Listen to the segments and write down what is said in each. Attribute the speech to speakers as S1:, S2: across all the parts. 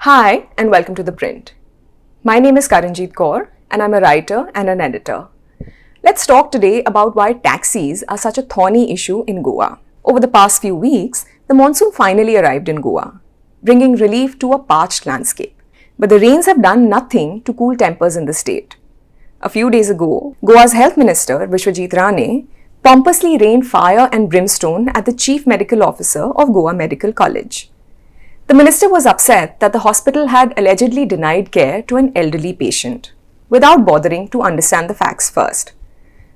S1: Hi and welcome to ThePrint. My name is Karanjeet Kaur and I'm a writer and an editor. Let's talk today about why taxis are such a thorny issue in Goa. Over the past few weeks, the monsoon finally arrived in Goa, bringing relief to a parched landscape. But the rains have done nothing to cool tempers in the state. A few days ago, Goa's Health Minister, Arré, pompously rained fire and brimstone at the Chief Medical Officer of Goa Medical College. The minister was upset that the hospital had allegedly denied care to an elderly patient, without bothering to understand the facts first.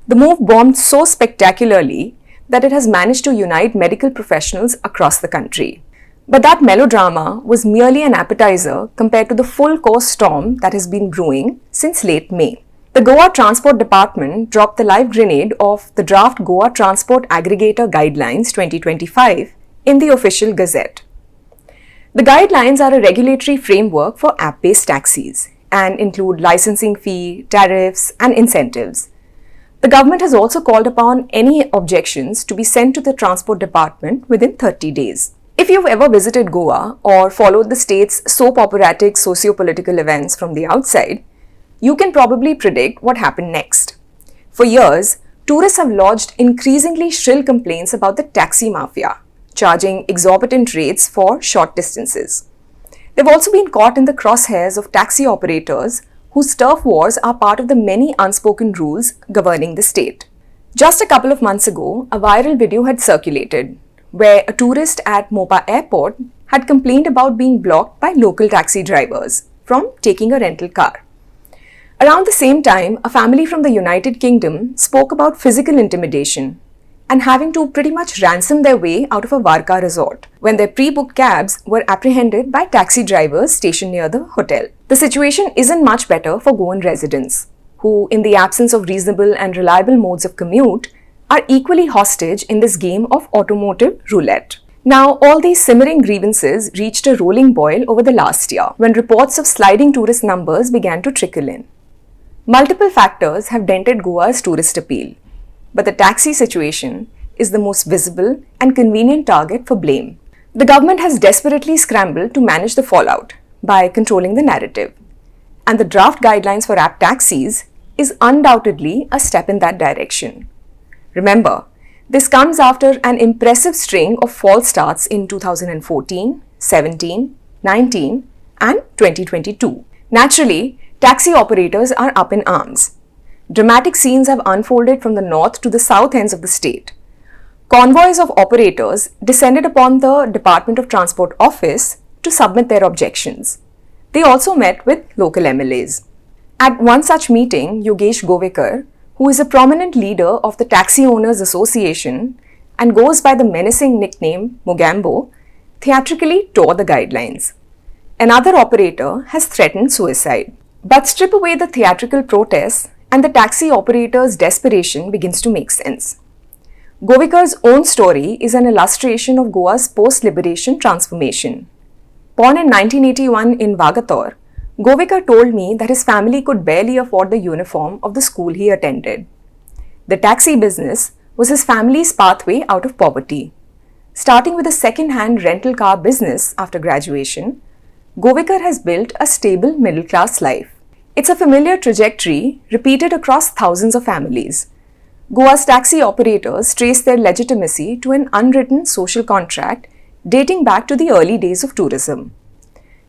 S1: The move bombed so spectacularly that it has managed to unite medical professionals across the country. But that melodrama was merely an appetizer compared to the full-course storm that has been brewing since late May. The Goa Transport Department dropped the live grenade of the draft Goa Transport Aggregator Guidelines 2025 in the official gazette. The guidelines are a regulatory framework for app-based taxis and include licensing fee, tariffs, and incentives. The government has also called upon any objections to be sent to the Transport Department within 30 days. If you've ever visited Goa or followed the state's soap-operatic socio-political events from the outside, you can probably predict what happened next. For years, tourists have lodged increasingly shrill complaints about the taxi mafia, charging exorbitant rates for short distances. They've also been caught in the crosshairs of taxi operators whose turf wars are part of the many unspoken rules governing the state. Just a couple of months ago, a viral video had circulated where a tourist at Mopa Airport had complained about being blocked by local taxi drivers from taking a rental car. Around the same time, a family from the United Kingdom spoke about physical intimidation and having to pretty much ransom their way out of a Varka resort when their pre-booked cabs were apprehended by taxi drivers stationed near the hotel. The situation isn't much better for Goan residents, who, in the absence of reasonable and reliable modes of commute, are equally hostage in this game of automotive roulette. Now, all these simmering grievances reached a rolling boil over the last year, when reports of sliding tourist numbers began to trickle in. Multiple factors have dented Goa's tourist appeal, but the taxi situation is the most visible and convenient target for blame. The government has desperately scrambled to manage the fallout by controlling the narrative, and the draft guidelines for app taxis is undoubtedly a step in that direction. Remember, this comes after an impressive string of false starts in 2014, 17, 19, and 2022. Naturally, taxi operators are up in arms. Dramatic scenes have unfolded from the north to the south ends of the state. Convoys of operators descended upon the Department of Transport office to submit their objections. They also met with local MLAs. At one such meeting, Yogesh Govekar, who is a prominent leader of the Taxi Owners Association and goes by the menacing nickname Mogambo, theatrically tore the guidelines. Another operator has threatened suicide. But strip away the theatrical protests and the taxi operator's desperation begins to make sense. Govekar's own story is an illustration of Goa's post-liberation transformation. Born in 1981 in Vagator, Govekar told me that his family could barely afford the uniform of the school he attended. The taxi business was his family's pathway out of poverty. Starting with a second-hand rental car business after graduation, Govekar has built a stable middle-class life. It's a familiar trajectory repeated across thousands of families. Goa's taxi operators trace their legitimacy to an unwritten social contract dating back to the early days of tourism.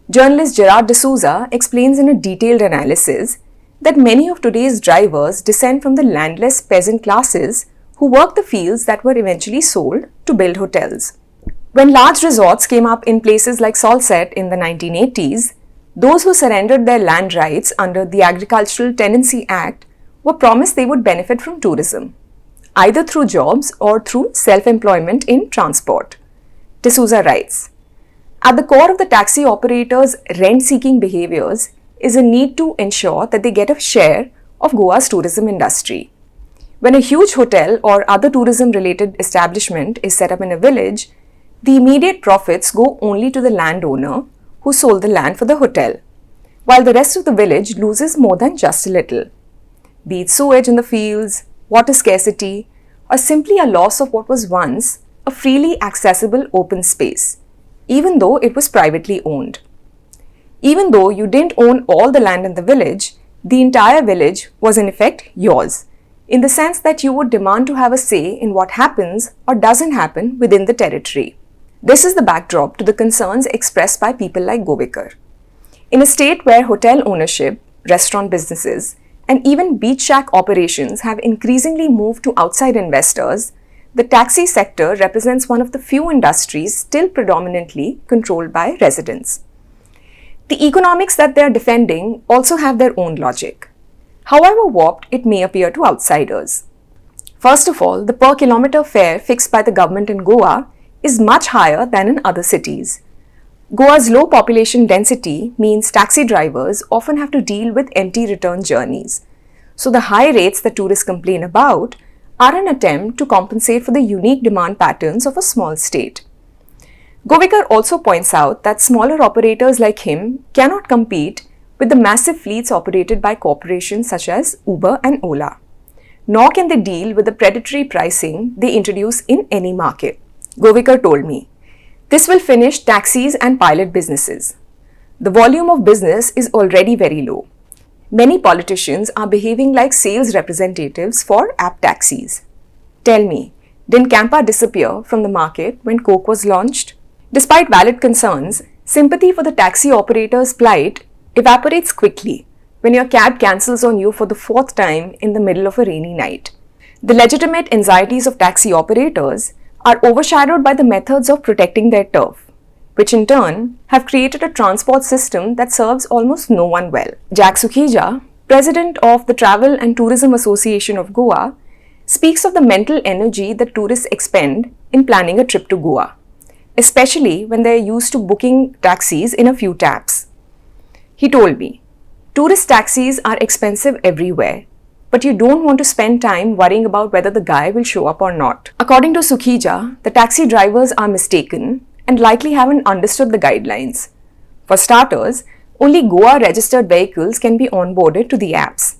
S1: Journalist Gerard D'Souza explains in a detailed analysis that many of today's drivers descend from the landless peasant classes who worked the fields that were eventually sold to build hotels. When large resorts came up in places like Salsette in the 1980s, those who surrendered their land rights under the Agricultural Tenancy Act were promised they would benefit from tourism, either through jobs or through self-employment in transport. D'Souza writes, "At the core of the taxi operators' rent-seeking behaviors is a need to ensure that they get a share of Goa's tourism industry. When a huge hotel or other tourism-related establishment is set up in a village, the immediate profits go only to the landowner who sold the land for the hotel, while the rest of the village loses more than just a little. Be it sewage in the fields, water scarcity, or simply a loss of what was once a freely accessible open space, even though it was privately owned. Even though you didn't own all the land in the village, the entire village was in effect yours, in the sense that you would demand to have a say in what happens or doesn't happen within the territory. This is the backdrop to the concerns expressed by people like Govikar. In a state where hotel ownership, restaurant businesses, and even beach shack operations have increasingly moved to outside investors, the taxi sector represents one of the few industries still predominantly controlled by residents. The economics that they are defending also have their own logic, however warped it may appear to outsiders. First of all, the per kilometer fare fixed by the government in Goa is much higher than in other cities. Goa's low population density means taxi drivers often have to deal with empty return journeys. So the high rates that tourists complain about are an attempt to compensate for the unique demand patterns of a small state. Govikar also points out that smaller operators like him cannot compete with the massive fleets operated by corporations such as Uber and Ola. Nor can they deal with the predatory pricing they introduce in any market. Govikar told me, "This will finish taxis and pilot businesses. The volume of business is already very low. Many politicians are behaving like sales representatives for app taxis. Tell me, didn't Campa disappear from the market when Coke was launched?" Despite valid concerns, sympathy for the taxi operator's plight evaporates quickly when your cab cancels on you for the fourth time in the middle of a rainy night. The legitimate anxieties of taxi operators are overshadowed by the methods of protecting their turf, which in turn have created a transport system that serves almost no one well. Jack Sukhija, president of the Travel and Tourism Association of Goa, speaks of the mental energy that tourists expend in planning a trip to Goa, especially when they are used to booking taxis in a few taps. He told me, "Tourist taxis are expensive everywhere, but you don't want to spend time worrying about whether the guy will show up or not." According to Sukhija, the taxi drivers are mistaken and likely haven't understood the guidelines. For starters, only Goa registered vehicles can be onboarded to the apps,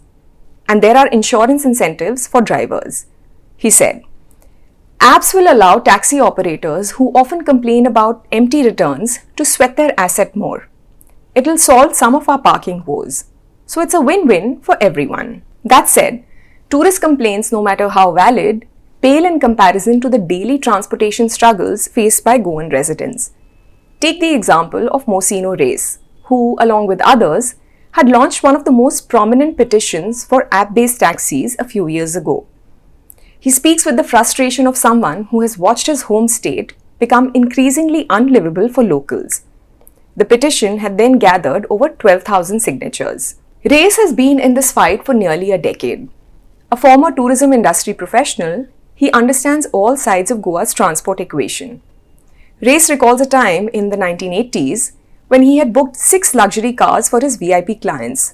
S1: and there are insurance incentives for drivers. He said, "Apps will allow taxi operators who often complain about empty returns to sweat their asset more. It will solve some of our parking woes. So it's a win-win for everyone." That said, tourist complaints, no matter how valid, pale in comparison to the daily transportation struggles faced by Goan residents. Take the example of Mosino Race, who, along with others, had launched one of the most prominent petitions for app-based taxis a few years ago. He speaks with the frustration of someone who has watched his home state become increasingly unlivable for locals. The petition had then gathered over 12,000 signatures. Race has been in this fight for nearly a decade. A former tourism industry professional, he understands all sides of Goa's transport equation. Race recalls a time in the 1980s when he had booked 6 luxury cars for his VIP clients,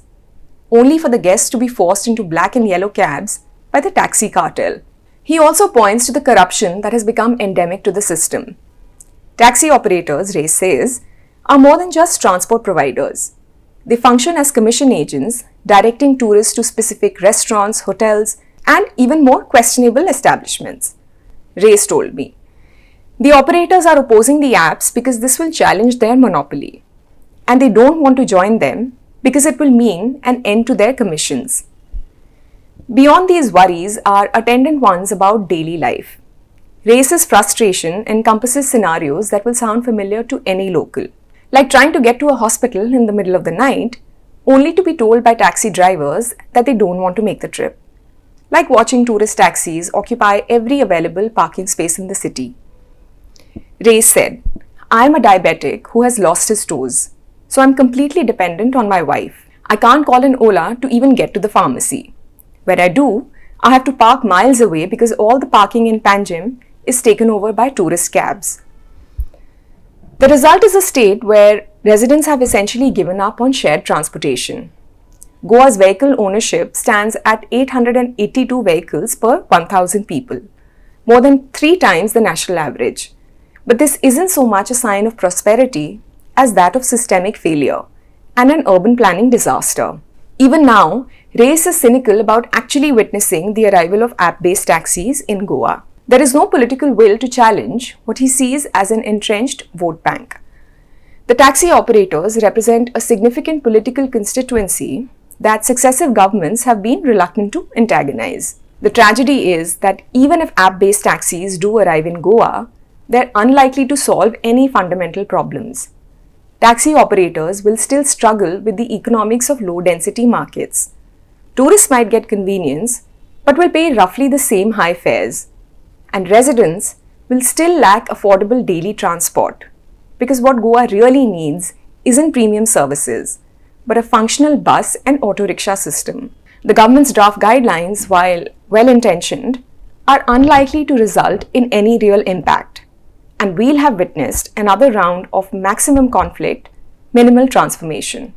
S1: only for the guests to be forced into black and yellow cabs by the taxi cartel. He also points to the corruption that has become endemic to the system. Taxi operators, Race says, are more than just transport providers. They function as commission agents, directing tourists to specific restaurants, hotels, and even more questionable establishments. Race told me, "The operators are opposing the apps because this will challenge their monopoly, and they don't want to join them because it will mean an end to their commissions." Beyond these worries are attendant ones about daily life. Race's frustration encompasses scenarios that will sound familiar to any local, like trying to get to a hospital in the middle of the night only to be told by taxi drivers that they don't want to make the trip, like watching tourist taxis occupy every available parking space in the city. Race said, "I'm a diabetic who has lost his toes, so I'm completely dependent on my wife. I can't call an Ola to even get to the pharmacy. When I do, I have to park miles away because all the parking in Panjim is taken over by tourist cabs." The result is a state where residents have essentially given up on shared transportation. Goa's vehicle ownership stands at 882 vehicles per 1,000 people, more than 3 times the national average. But this isn't so much a sign of prosperity as that of systemic failure and an urban planning disaster. Even now, Race is cynical about actually witnessing the arrival of app-based taxis in Goa. There is no political will to challenge what he sees as an entrenched vote bank. The taxi operators represent a significant political constituency that successive governments have been reluctant to antagonize. The tragedy is that even if app-based taxis do arrive in Goa, they're unlikely to solve any fundamental problems. Taxi operators will still struggle with the economics of low-density markets. Tourists might get convenience, but will pay roughly the same high fares. And residents will still lack affordable daily transport, because what Goa really needs isn't premium services, but a functional bus and auto rickshaw system. The government's draft guidelines, while well-intentioned, are unlikely to result in any real impact, and we'll have witnessed another round of maximum conflict, minimal transformation.